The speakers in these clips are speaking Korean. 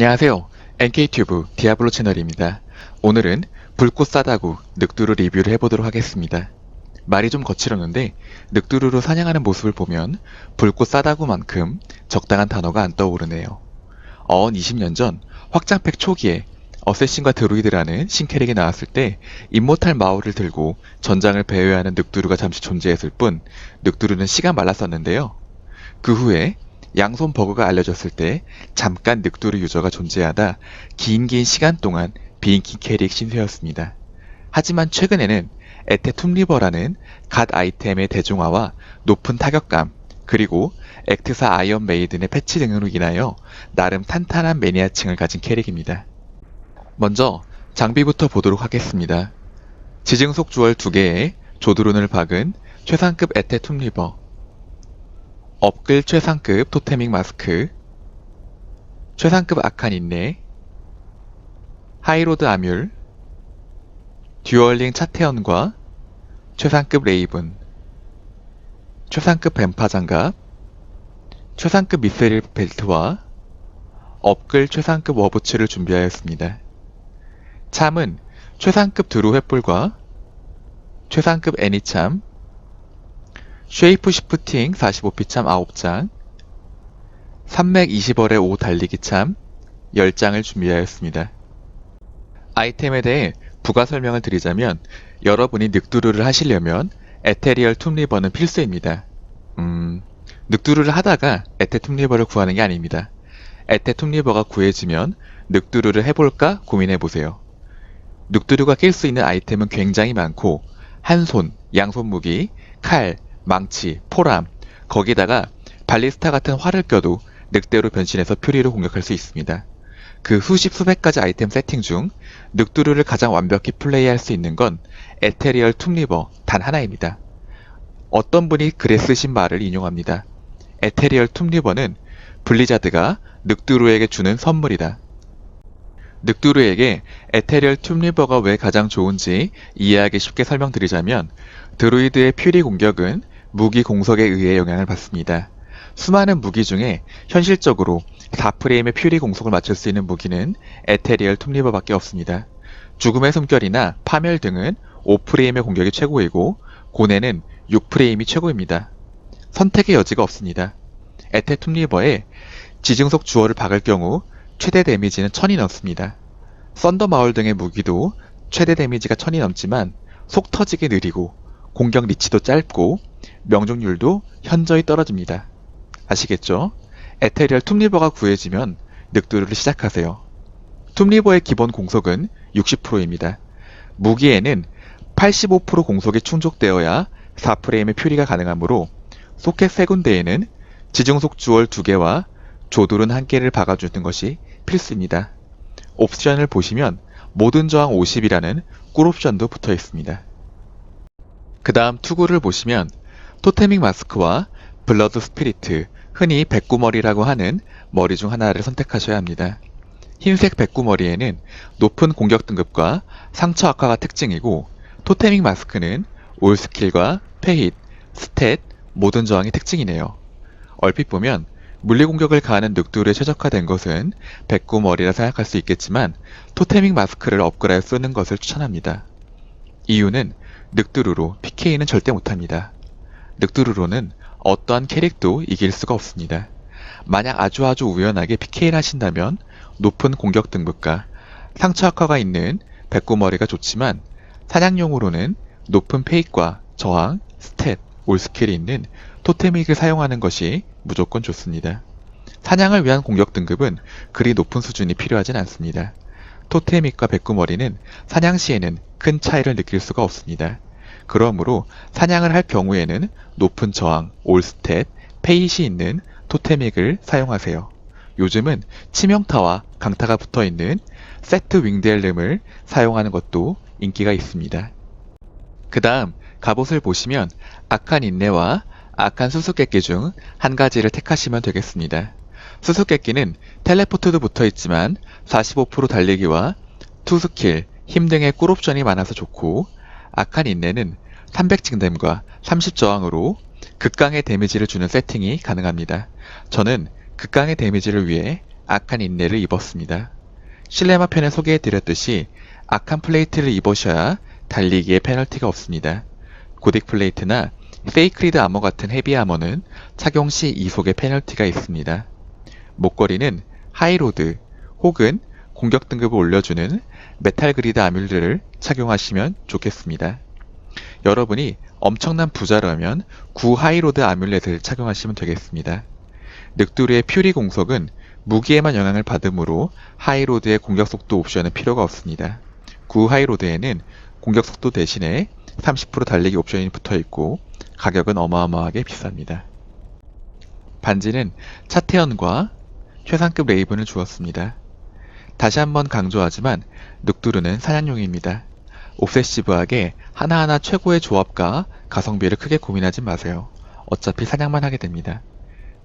안녕하세요. NK튜브 디아블로 채널입니다. 오늘은 불꽃 싸다구 늑두루 리뷰를 해보도록 하겠습니다. 말이 좀 거칠었는데 늑두루로 사냥하는 모습을 보면 불꽃 싸다구만큼 적당한 단어가 안 떠오르네요. 어언 20년 전 확장팩 초기에 어쌔신과 드루이드라는 신캐릭이 나왔을 때 임모탈 마오를 들고 전장을 배회하는 늑두루가 잠시 존재했을 뿐 늑두루는 시가 말랐었는데요. 그 후에 양손 버그가 알려졌을 때 잠깐 늑두루 유저가 존재하다 긴 시간 동안 비인기 캐릭 신세였습니다. 하지만 최근에는 에테 툼리버라는 갓 아이템의 대중화와 높은 타격감, 그리고 액트사 아이언 메이든의 패치 등으로 인하여 나름 탄탄한 매니아층을 가진 캐릭입니다. 먼저 장비부터 보도록 하겠습니다. 지증속 주얼 2개에 조드룬을 박은 최상급 에테 툼리버, 업글 최상급 토테믹 마스크, 최상급 아칸 인내, 하이로드 아뮬, 듀얼링 차태현과 최상급 레이븐, 최상급 뱀파 장갑, 최상급 미스릴 벨트와 업글 최상급 워부츠를 준비하였습니다. 참은 최상급 드루 횃불과 최상급 애니참, 쉐이프 시프팅 45피 참 9장, 3맥 20월의 5 달리기 참 10장을 준비하였습니다. 아이템에 대해 부가 설명을 드리자면 여러분이 늑두루를 하시려면 에테리얼 툼리버는 필수입니다. 늑두루를 하다가 에테 툼리버를 구하는 게 아닙니다. 에테 툼리버가 구해지면 늑두루를 해볼까 고민해보세요. 늑두루가 낄 수 있는 아이템은 굉장히 많고 한손, 양손 무기, 칼, 망치, 포람, 거기다가 발리스타 같은 활을 껴도 늑대로 변신해서 퓨리로 공격할 수 있습니다. 그 수십 수백 가지 아이템 세팅 중 늑두루를 가장 완벽히 플레이할 수 있는 건 에테리얼 툼리버 단 하나입니다. 어떤 분이 글에 쓰신 말을 인용합니다. 에테리얼 툼리버는 블리자드가 늑두루에게 주는 선물이다. 늑두루에게 에테리얼 툼리버가 왜 가장 좋은지 이해하기 쉽게 설명드리자면 드루이드의 퓨리 공격은 무기 공속에 의해 영향을 받습니다. 수많은 무기 중에 현실적으로 4프레임의 퓨리 공속을 맞출 수 있는 무기는 에테리얼 툼리버밖에 없습니다. 죽음의 숨결이나 파멸 등은 5프레임의 공격이 최고이고 고뇌는 6프레임이 최고입니다. 선택의 여지가 없습니다. 에테 툼리버에 지증속 주얼을 박을 경우 최대 데미지는 1000이 넘습니다. 썬더 마울 등의 무기도 최대 데미지가 1000이 넘지만 속 터지기 느리고 공격 리치도 짧고 명중률도 현저히 떨어집니다. 아시겠죠? 에테리얼 툼리버가 구해지면 늑두루를 시작하세요. 툼리버의 기본 공속은 60%입니다. 무기에는 85% 공속이 충족되어야 4프레임의 퓨리가 가능하므로 소켓 3군데에는 지증속 주얼 2개와 조드룬 1개를 박아주는 것이 필수입니다. 옵션을 보시면 모든 저항 50이라는 꿀옵션도 붙어 있습니다. 그 다음 투구를 보시면 토테믹 마스크와 블러드 스피리트, 흔히 백구머리라고 하는 머리 중 하나를 선택하셔야 합니다. 흰색 백구머리에는 높은 공격 등급과 상처 악화가 특징이고 토테믹 마스크는 올 스킬과 페힛, 스탯, 모든 저항이 특징이네요. 얼핏 보면 물리 공격을 가하는 늑두루에 최적화된 것은 백구머리라 생각할 수 있겠지만 토테믹 마스크를 업그레이드하여 쓰는 것을 추천합니다. 이유는 늑두루로 PK는 절대 못합니다. 늑두루로는 어떠한 캐릭도 이길 수가 없습니다. 만약 아주 우연하게 PK를 하신다면 높은 공격 등급과 상처 악화가 있는 백구머리가 좋지만 사냥용으로는 높은 페이과 저항, 스탯, 올스킬이 있는 토테믹을 사용하는 것이 무조건 좋습니다. 사냥을 위한 공격 등급은 그리 높은 수준이 필요하진 않습니다. 토테믹과 백구머리는 사냥 시에는 큰 차이를 느낄 수가 없습니다. 그러므로 사냥을 할 경우에는 높은 저항, 올스탯, 페잇이 있는 토테믹을 사용하세요. 요즘은 치명타와 강타가 붙어있는 세트 윙드 헬름을 사용하는 것도 인기가 있습니다. 그 다음 갑옷을 보시면 아칸 인내와 아칸 수수께끼 중 한 가지를 택하시면 되겠습니다. 수수께끼는 텔레포트도 붙어있지만 45% 달리기와 투스킬, 힘 등의 꿀옵션이 많아서 좋고 아칸 인내는 300징댐과 30저항으로 극강의 데미지를 주는 세팅이 가능합니다. 저는 극강의 데미지를 위해 악한 인내를 입었습니다. 실레마 편에 소개해드렸듯이 악한 플레이트를 입으셔야 달리기에 페널티가 없습니다. 고딕 플레이트나 세이크리드 아머 같은 헤비 아머는 착용 시 이속에 페널티가 있습니다. 목걸이는 하이로드 혹은 공격 등급을 올려주는 메탈 그리드 아뮬렛을 착용하시면 좋겠습니다. 여러분이 엄청난 부자라면 구 하이로드 아뮬렛을 착용하시면 되겠습니다. 늑두루의 퓨리 공속은 무기에만 영향을 받으므로 하이로드의 공격 속도 옵션은 필요가 없습니다. 구 하이로드에는 공격 속도 대신에 30% 달리기 옵션이 붙어 있고 가격은 어마어마하게 비쌉니다. 반지는 차태현과 최상급 레이븐을 주었습니다. 다시 한번 강조하지만 늑두루는 사냥용입니다. 옵세시브하게 하나하나 최고의 조합과 가성비를 크게 고민하지 마세요. 어차피 사냥만 하게 됩니다.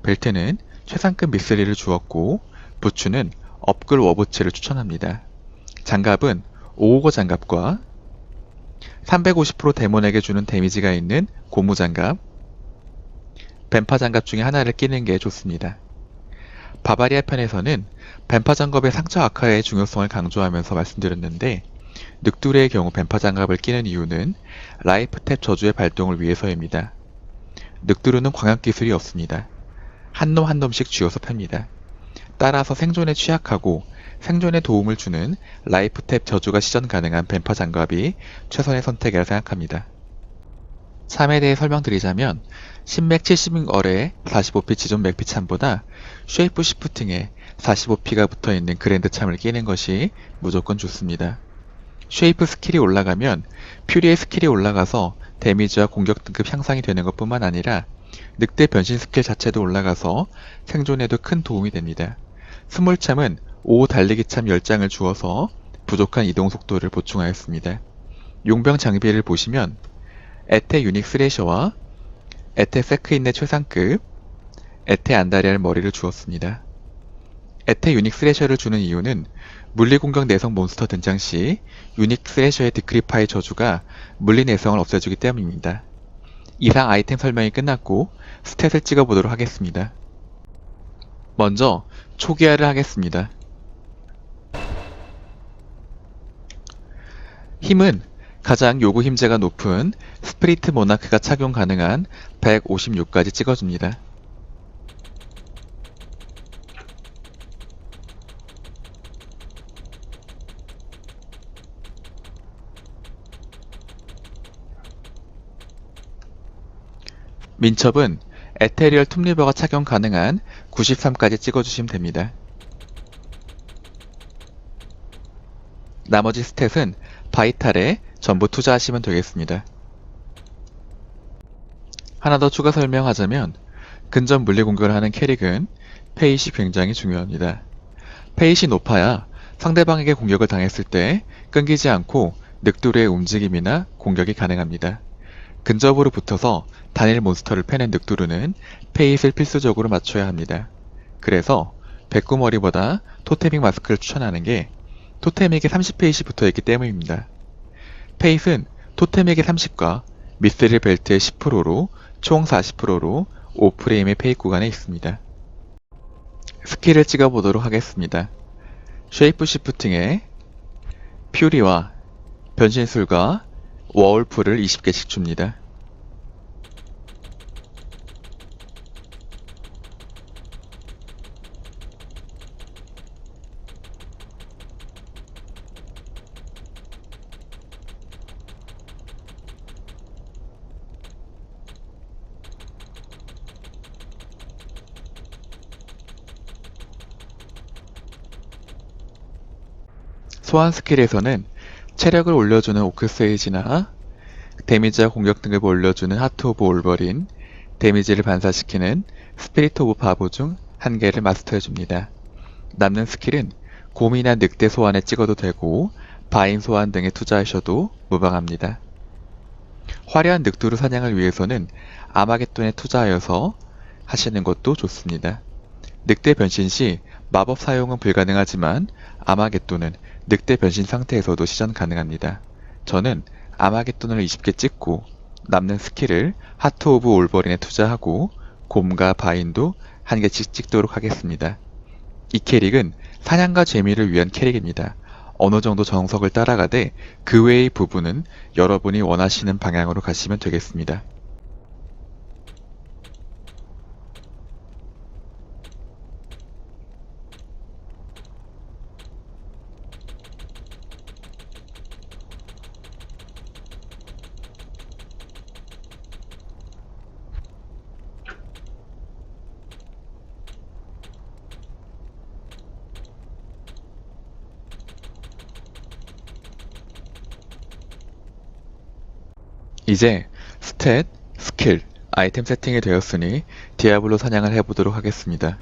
벨트는 최상급 미스리를 주었고 부츠는 업글 워부츠를 추천합니다. 장갑은 오호거 장갑과 350% 데몬에게 주는 데미지가 있는 고무 장갑, 뱀파 장갑 중에 하나를 끼는 게 좋습니다. 바바리아 편에서는 뱀파 장갑의 상처 악화의 중요성을 강조하면서 말씀드렸는데 늑두레의 경우 뱀파 장갑을 끼는 이유는 라이프탭 저주의 발동을 위해서입니다. 늑두루는 광역 기술이 없습니다. 한 놈 한 놈씩 쥐어서 팹니다. 따라서 생존에 취약하고 생존에 도움을 주는 라이프탭 저주가 시전 가능한 뱀파 장갑이 최선의 선택이라 생각합니다. 참에 대해 설명드리자면 신맥 70어레의 45피 지존 맥피 참보다 쉐이프 시프팅에 45피가 붙어있는 그랜드 참을 끼는 것이 무조건 좋습니다. 쉐이프 스킬이 올라가면 퓨리의 스킬이 올라가서 데미지와 공격 등급 향상이 되는 것 뿐만 아니라 늑대 변신 스킬 자체도 올라가서 생존에도 큰 도움이 됩니다. 스몰참은 5 달리기참 10장을 주어서 부족한 이동 속도를 보충하였습니다. 용병 장비를 보시면 에테 유닉 스레셔와 에테 세크인의 최상급 에테 안다리알 머리를 주었습니다. 에테 유닉 스레셔를 주는 이유는 물리공격 내성 몬스터 등장 시 유닉 스레셔의 디크리파이 저주가 물리 내성을 없애주기 때문입니다. 이상 아이템 설명이 끝났고 스탯을 찍어보도록 하겠습니다. 먼저 초기화를 하겠습니다. 힘은 가장 요구 힘재가 높은 스프리트 모나크가 착용 가능한 156까지 찍어줍니다. 민첩은 에테리얼 툼리버가 착용 가능한 93까지 찍어주시면 됩니다. 나머지 스탯은 바이탈에 전부 투자하시면 되겠습니다. 하나 더 추가 설명하자면 근접 물리 공격을 하는 캐릭은 페이시 굉장히 중요합니다. 페이시 높아야 상대방에게 공격을 당했을 때 끊기지 않고 늑두루의 움직임이나 공격이 가능합니다. 근접으로 붙어서 단일 몬스터를 패는 늑두루는 페이스를 필수적으로 맞춰야 합니다. 그래서 백구머리보다 토테믹 마스크를 추천하는 게 토테믹에 30페이시 붙어있기 때문입니다. 페이스는 토테믹의 30과 미스릴 벨트의 10%로 총 40%로 5프레임의 페이 구간에 있습니다. 스킬을 찍어보도록 하겠습니다. 쉐이프 시프팅에 퓨리와 변신술과 워울프를 20개씩 줍니다. 소환 스킬에서는 체력을 올려주는 오크세이지나 데미지와 공격 등급을 올려주는 하트 오브 올버린, 데미지를 반사시키는 스피릿 오브 바보 중 한 개를 마스터해줍니다. 남는 스킬은 곰이나 늑대 소환에 찍어도 되고 바인 소환 등에 투자하셔도 무방합니다. 화려한 늑두루 사냥을 위해서는 아마겟돈에 투자하여서 하시는 것도 좋습니다. 늑대 변신 시 마법 사용은 불가능하지만 아마겟돈은 늑대 변신 상태에서도 시전 가능합니다. 저는 아마겟돈을 20개 찍고 남는 스킬을 하트 오브 올버린에 투자하고 곰과 바인도 한 개씩 찍도록 하겠습니다. 이 캐릭은 사냥과 재미를 위한 캐릭입니다. 어느 정도 정석을 따라가되 그 외의 부분은 여러분이 원하시는 방향으로 가시면 되겠습니다. 이제 스탯, 스킬, 아이템 세팅이 되었으니 디아블로 사냥을 해보도록 하겠습니다.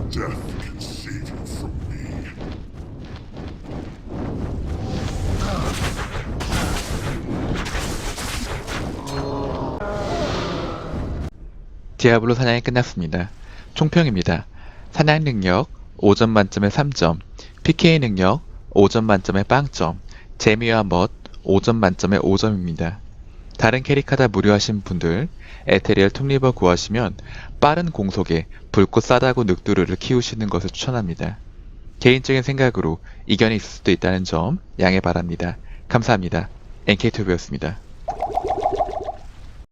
Death can save you from me. 디아블로 사냥이 끝났습니다. 총평입니다. 사냥 능력 5점 만점에 3점, PK 능력 5점 만점에 빵점, 재미와 멋 5점 만점에 5점입니다. 다른 캐릭하다 무료하신 분들 에테리얼 툼리버 구하시면 빠른 공속에 붉고 싸다고 늑두루를 키우시는 것을 추천합니다. 개인적인 생각으로 이견이 있을 수도 있다는 점 양해 바랍니다. 감사합니다. NK투브였습니다.